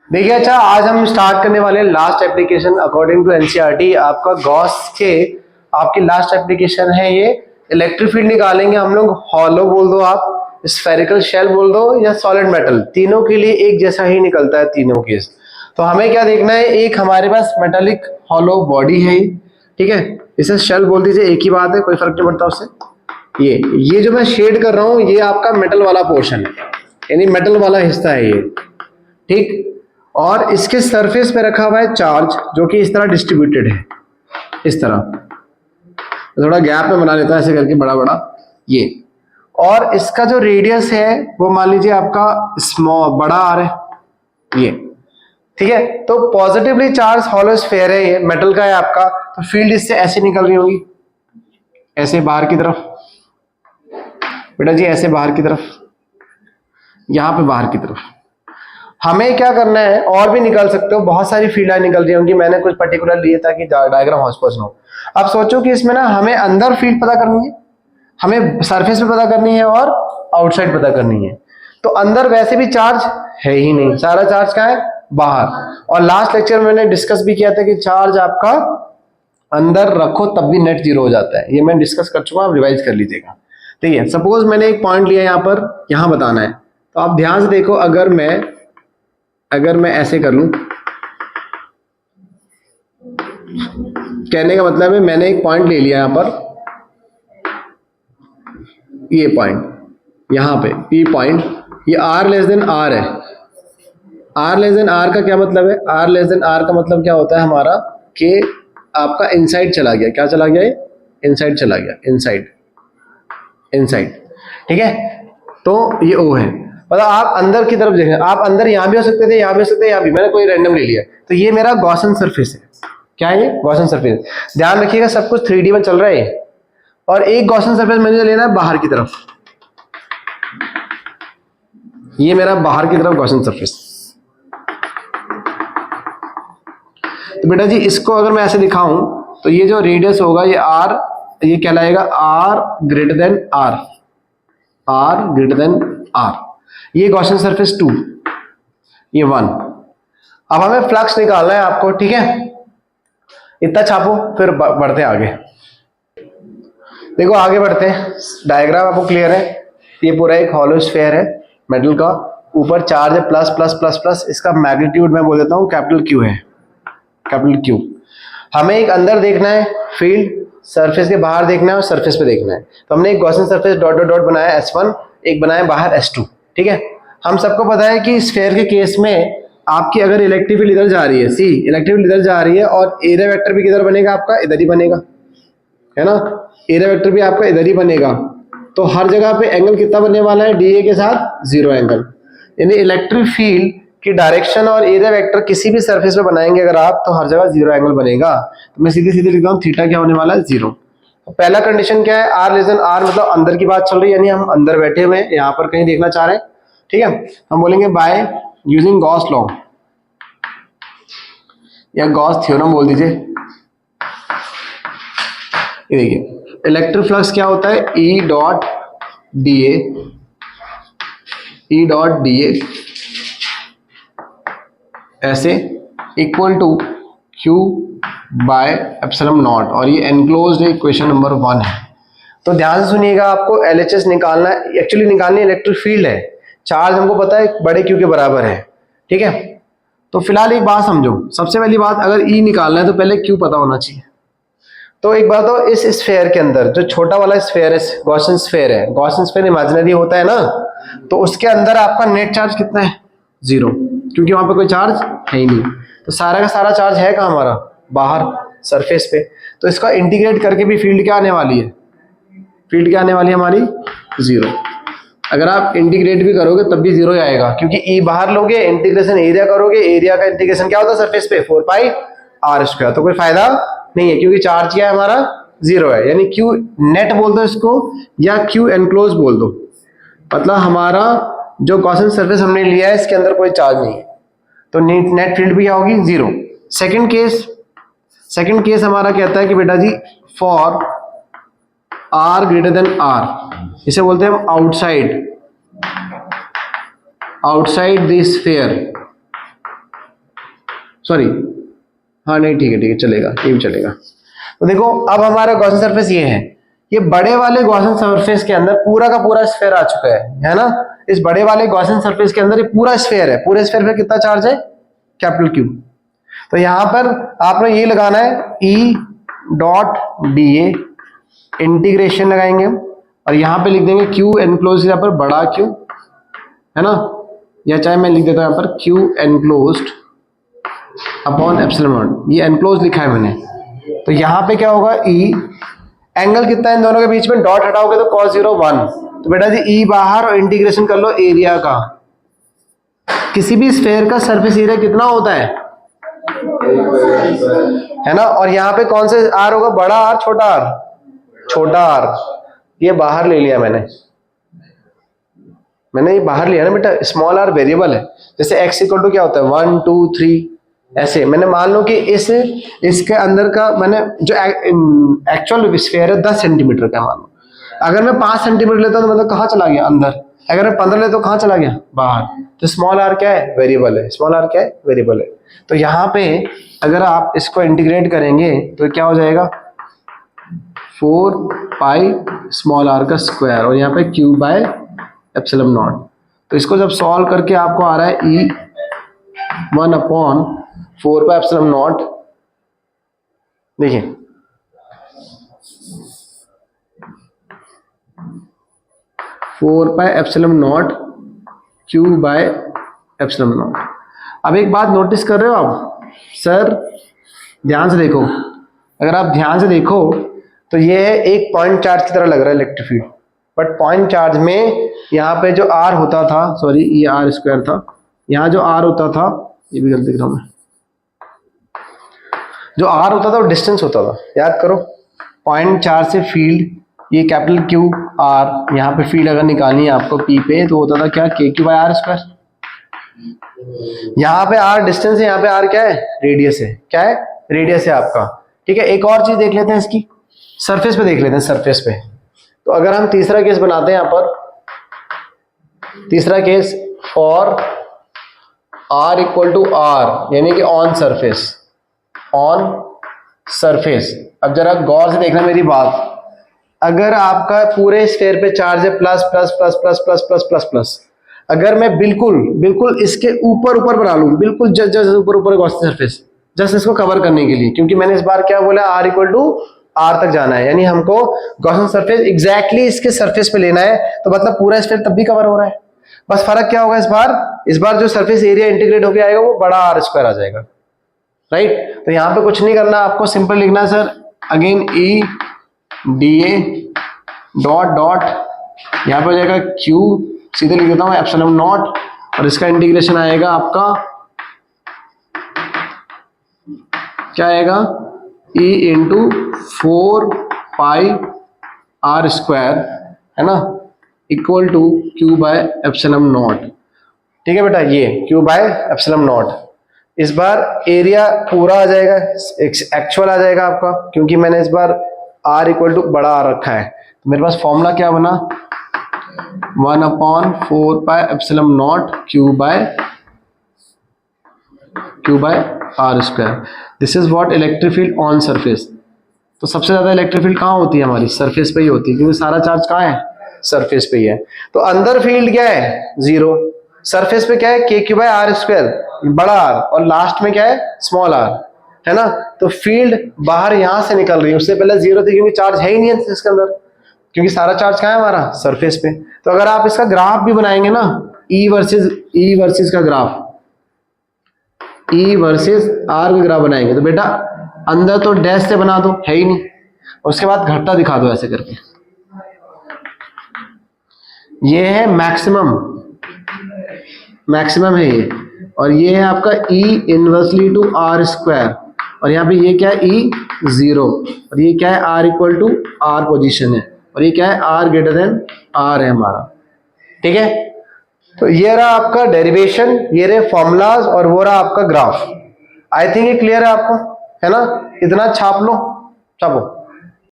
देखिए अच्छा, आज हम स्टार्ट करने वाले हैं last application according to NCERT. आपका गॉस के आपकी लास्ट एप्लीकेशन है ये। इलेक्ट्रिक फील्ड निकालेंगे हम लोग। हॉलो बोल दो आप, स्फेरिकल शेल बोल दो या सॉलिड मेटल, तीनों के लिए एक जैसा ही निकलता है तीनों केस। तो हमें क्या देखना है, एक हमारे पास मेटालिक हॉलो बॉडी है, ठीक है, इसे शेल बोल दीजिए, एक ही बात है, कोई फर्क नहीं पड़ता उससे। ये जो मैं शेड कर रहा हूं ये आपका मेटल वाला पोर्शन है, यानी मेटल वाला हिस्सा है ये, ठीक। और इसके सरफेस पे रखा हुआ है चार्ज जो कि इस तरह डिस्ट्रीब्यूटेड है, इस तरह। थोड़ा गैप में बना लेता है ऐसे करके बड़ा बड़ा ये। और इसका जो रेडियस है वो मान लीजिए आपका स्मॉल बड़ा आर है ये, ठीक है। तो पॉजिटिवली चार्ज हॉलो स्फीयर है, ये मेटल का है आपका, तो फील्ड इससे ऐसे निकल रही होगी, ऐसे बाहर की तरफ बेटा जी, ऐसे बाहर की तरफ, यहां पे बाहर की तरफ। हमें क्या करना है, और भी निकाल सकते हो, बहुत सारी फील्ड निकल रही होंगी, मैंने कुछ पर्टिकुलर लिए ताकि डायग्राम हॉस्पोस हो। अब सोचो कि इसमें ना हमें अंदर फील्ड पता करनी है, हमें सरफेस पे पता करनी है और आउटसाइड पता करनी है। तो अंदर वैसे भी चार्ज है ही नहीं, सारा चार्ज क्या है, बाहर। और लास्ट लेक्चर में मैंने डिस्कस भी किया था कि चार्ज आपका अंदर रखो तब भी नेट जीरो हो जाता है, ये मैं डिस्कस कर चुका हूं, आप रिवाइज कर लीजिएगा, ठीक है। सपोज मैंने एक पॉइंट लिया यहाँ पर, यहां बताना है, तो आप ध्यान से देखो, अगर मैं ऐसे कर लूं, कहने का मतलब है मैंने एक पॉइंट ले लिया यहां पर, ये पॉइंट यहां पे P पॉइंट, ये R लेस देन R है। R लेस देन R का क्या मतलब है, R लेस देन R का मतलब क्या होता है हमारा, कि आपका इनसाइड चला गया, क्या चला गया, इनसाइड चला गया, इनसाइड, ठीक है। तो ये O है, मतलब आप अंदर की तरफ देखें, आप अंदर यहां भी हो सकते थे, यहां भी हो सकते थे, यहां भी, मैंने कोई रैंडम ले लिया। तो ये मेरा गॉसन सरफेस है, क्या है ये, गॉसन सरफेस। ध्यान रखिएगा सब कुछ 3D में चल रहा है। और एक गॉसन सरफेस मुझे लेना है बाहर की तरफ, ये मेरा बाहर की तरफ गॉसन सरफेस। तो बेटा जी इसको अगर मैं ऐसे दिखाऊं तो ये जो रेडियस होगा ये R, ये कहलाएगा R greater than R, R greater than R। ये गॉसियन सरफेस 2, ये 1। अब हमें फ्लक्स निकालना है आपको, ठीक है। इतना छापो, फिर बढ़ते आगे। देखो आगे बढ़ते हैं, डायग्राम आपको क्लियर है। ये पूरा एक हॉलो स्फीयर है मेटल का, ऊपर चार्ज है प्लस प्लस प्लस प्लस, इसका मैग्नीट्यूड मैं बोल देता हूँ कैपिटल Q है, कैपिटल Q। हमें एक अंदर देखना है फील्ड, सरफेस के बाहर देखना है और सरफेस पे देखना है। तो हमने एक Gaussian surface dot dot dot बनाया S1, एक बनाया बाहर S2, ठीक है। हम सबको पता है कि स्फीयर के केस में आपकी अगर इलेक्ट्रिक फील्ड इधर जा रही है, सी इलेक्ट्रिक फील्ड इधर जा रही है, और एरिया वेक्टर भी किधर बनेगा आपका, इधर ही बनेगा, है ना। एरिया वेक्टर भी आपका इधर ही बनेगा, तो हर जगह पे एंगल कितना बनने वाला है, DA के साथ 0 एंगल। यानी इलेक्ट्रिक फील्ड की डायरेक्शन और एरिया वेक्टर किसी भी सरफेस पे बनाएंगे अगर आप, तो हर जगह 0 एंगल बनेगा। तो मैं सीधे सीधे लिखता हूँ, थीटा क्या होने वाला है, 0। पहला कंडीशन क्या है, R लेस देन R, मतलब अंदर की बात चल रही है, यानी हम अंदर बैठे हुए हैं, यहाँ पर कहीं देखना चाह रहे हैं, ठीक है। हम बोलेंगे बाय यूजिंग गॉस लॉ या गॉस थ्योरम बोल दीजिए। ये देखिए इलेक्ट्रिक फ्लक्स क्या होता है, E डॉट DA ऐसे equal to Q by epsilon naught, और ये एनक्लोज्ड इक्वेशन नंबर 1 है। तो ध्यान से सुनिएगा, आपको LHS निकालना है, एक्चुअली निकालनी इलेक्ट्रिक फील्ड है, चार्ज हमको पता है बड़े Q के बराबर है, ठीक है। तो फिलहाल एक बात समझो, सबसे पहली बात, अगर E निकालना है तो पहले Q पता होना चाहिए। तो एक बात हो, इस स्फीयर के अंदर जो छोटा वाला स्फीयर है, गॉसियन स्फीयर है, गॉसियन स्फीयर इमेजिनरी होता है ना, तो उसके अंदर आपका नेट चार्ज कितना है, 0, क्योंकि वहां पे कोई चार्ज है ही नहीं। तो सारा का सारा चार्ज है कहाँ हमारा, बाहर सरफेस पे। तो इसका इंटीग्रेट करके भी फील्ड क्या आने वाली है, फील्ड क्या आने वाली है हमारी, 0। अगर आप इंटीग्रेट भी करोगे तब भी 0 ही आएगा, क्योंकि E बाहर लोगे, इंटीग्रेशन एरिया करोगे, एरिया का इंटीग्रेशन क्या होता है सरफेस पे, 4πr²। तो कोई फायदा नहीं है, क्योंकि चार्ज क्या है हमारा, 0 है। यानी Q नेट बोल दो इसको, या Q एनक्लोज बोल दो, मतलब हमारा जो गॉसियन सरफेस हमने लिया है इसके अंदर कोई चार्ज नहीं है, तो नेट फील्ड भी क्या होगी, 0। सेकंड केस हमारा कहता है कि बेटा जी for R greater than R, इसे बोलते हैं हम आउटसाइड द स्फीयर, सॉरी, हाँ नहीं ठीक है चलेगा, ये भी चलेगा। तो देखो अब हमारा गॉसियन सरफेस ये है, ये बड़े वाले गॉसियन सरफेस के अंदर पूरा का पूरा स्फीयर आ चुका है ना। इस बड़े वाले गॉसियन सरफेस के अंदर ये पूरा स्फीयर है, पूरे स्फीयर पे कितना चार्ज है, कैपिटल क्यू। तो यहां पर आपने ये लगाना है E dot D A, integration लगाएंगे और यहां पे लिख देंगे क्यू एनक्लोज, यहाँ पर बड़ा क्यू है ना, या चाहे मैं लिख देता हूं यहाँ पर Q enclosed upon epsilon not, ये एनक्लोज लिखा है मैंने। तो यहां पे क्या होगा, ई एंगल कितना है इन दोनों के बीच में, डॉट हटाओगे तो cos 0 1, तो बेटा जी ई बाहर और इंटीग्रेशन कर लो एरिया का। किसी भी स्फीयर का सरफेस एरिया कितना होता है ना, और यहाँ पे कौन से आर होगा, बड़ा आर छोटा आर, छोटा आर, ये बाहर ले लिया मैंने ये बाहर लिया ना बेटा, स्मॉल आर वेरिएबल है। जैसे x इक्वल टू क्या होता है 1 2 3 ऐसे, मैंने मान लो कि इसके अंदर का मैंने जो एक्चुअल स्फीयर है 10 सेंटीमीटर का मान लो, अगर मैं 5 सेंटीमीटर लेता हूं तो मतलब कहाँ चला गया अंदर, अगर मैं 15 लेता हूं कहाँ चला गया बाहर। तो स्मॉल आर क्या है, वेरिएबल है, स्मॉल आर क्या है, वेरिएबल है। तो यहाँ पे अगर आप इसको इंटीग्रेट करेंगे तो क्या हो जाएगा 4 पाई स्मॉल आर का स्क्वायर और यहाँ पे क्यू बाय एप्सिलॉन नॉट। तो इसको जब सॉल्व करके आपको आ रहा है ई 1 अपॉन 4 पाई एप्सिलॉन नॉट, देखिए 4 pi epsilon naught Q by epsilon not. अब एक बात नोटिस कर रहे हो आप, सर ध्यान से देखो, अगर आप ध्यान से देखो तो ये है एक पॉइंट चार्ज की तरह लग रहा है electric field, but point charge में यहाँ पे जो आर होता था, सॉरी ये आर स्क्वायर था, यहाँ जो आर होता था, ये भी गलती कर रहा हूं मैं, जो आर होता था वो डिस्टेंस होता था, याद करो पॉइंट चार्ज से फील्ड, ये कैपिटल क्यू आर, यहाँ पे फील्ड अगर निकालनी है आपको पी पे तो होता था क्या के क्यू बाय आर स्क्वायर। यहाँ पे आर डिस्टेंस है, यहाँ पे आर क्या है, रेडियस है, क्या है, रेडियस है आपका। ठीक है, एक और चीज देख लेते हैं इसकी, सरफेस पे देख लेते हैं, सरफेस पे। तो अगर हम तीसरा केस बनाते हैं यहाँ पर, तीसरा case for R equal to R, यानी कि ऑन सरफेस, ऑन सरफेस। अब जरा गौर से देखना मेरी बात, अगर आपका पूरे स्फीयर पे चार्ज है plus plus plus plus plus plus plus plus, अगर मैं बिल्कुल इसके ऊपर बना लूं, बिल्कुल जस्ट ऊपर गॉसियन सरफेस, जस्ट इसको कवर करने के लिए, क्योंकि मैंने इस बार क्या बोला, आर इक्वल टू आर तक जाना है, यानी हमको गॉसियन सरफेस एग्जैक्टली इसके सरफेस पे लेना है, तो मतलब पूरा स्फीयर तब भी कवर हो रहा है। बस फर्क क्या होगा, इस बार जो सरफेस एरिया इंटीग्रेट होकर आएगा वो बड़ा आर स्क्वायर आ जाएगा, राइट। तो यहाँ पे कुछ नहीं करना, आपको सिंपल लिखना है sir, again E D A dot dot, यहाँ पे हो जाएगा क्यू, सीधे लिख देता हूँ एप्सिलॉन नॉट, और इसका इंटीग्रेशन आएगा आपका क्या आएगा, E into 4 pi R square, है ना, equal to Q by epsilon naught. ठीक है बेटा, ये क्यू बाय एप्सिलॉन नॉट। इस बार एरिया पूरा आ जाएगा, एक्चुअल आ जाएगा आपका, क्योंकि मैंने इस बार आर इक्वल टू बड़ा आर रखा है। तो मेरे पास फॉर्मूला क्या बना, 1 upon 4 pi epsilon naught Q by R square. This is what electric field on surface. तो सबसे ज्यादा इलेक्ट्रिक फील्ड कहाँ होती है, हमारी सरफेस पे ही होती है, क्योंकि सारा चार्ज कहाँ है, सरफेस पे ही है। तो अंदर फील्ड क्या है, 0, सरफेस पे क्या है, के क्यू बाय आर स्क्वायर बड़ा आर, और लास्ट में क्या है, स्मॉल आर, है ना। तो फील्ड बाहर यहां से निकल रही है, उससे पहले 0 थी, क्योंकि चार्ज है ही नहीं है इसके अंदर, क्योंकि सारा चार्ज कहाँ है हमारा, सरफेस पे। तो अगर आप इसका ग्राफ भी बनाएंगे ना, ई वर्सेस का ग्राफ, ई वर्सेस आर का ग्राफ बनाएंगे, तो बेटा अंदर तो डैश से बना दो, है ही नहीं, उसके बाद घटता दिखा दो ऐसे करके। ये है मैक्सिमम है ये, और ये है आपका ई इनवर्सली टू आर स्क्वायर, और यहाँ पे ये क्या है, ई 0, और ये क्या है, R equal to R position है, और ये क्या है, आर ग्रेटर देन आर है हमारा। ठीक है, तो ये रहा आपका डेरिवेशन, ये रहे फॉर्मूलाज, और वो रहा आपका ग्राफ। आई थिंक ये क्लियर है आपको, है ना, इतना छाप लो, छापो।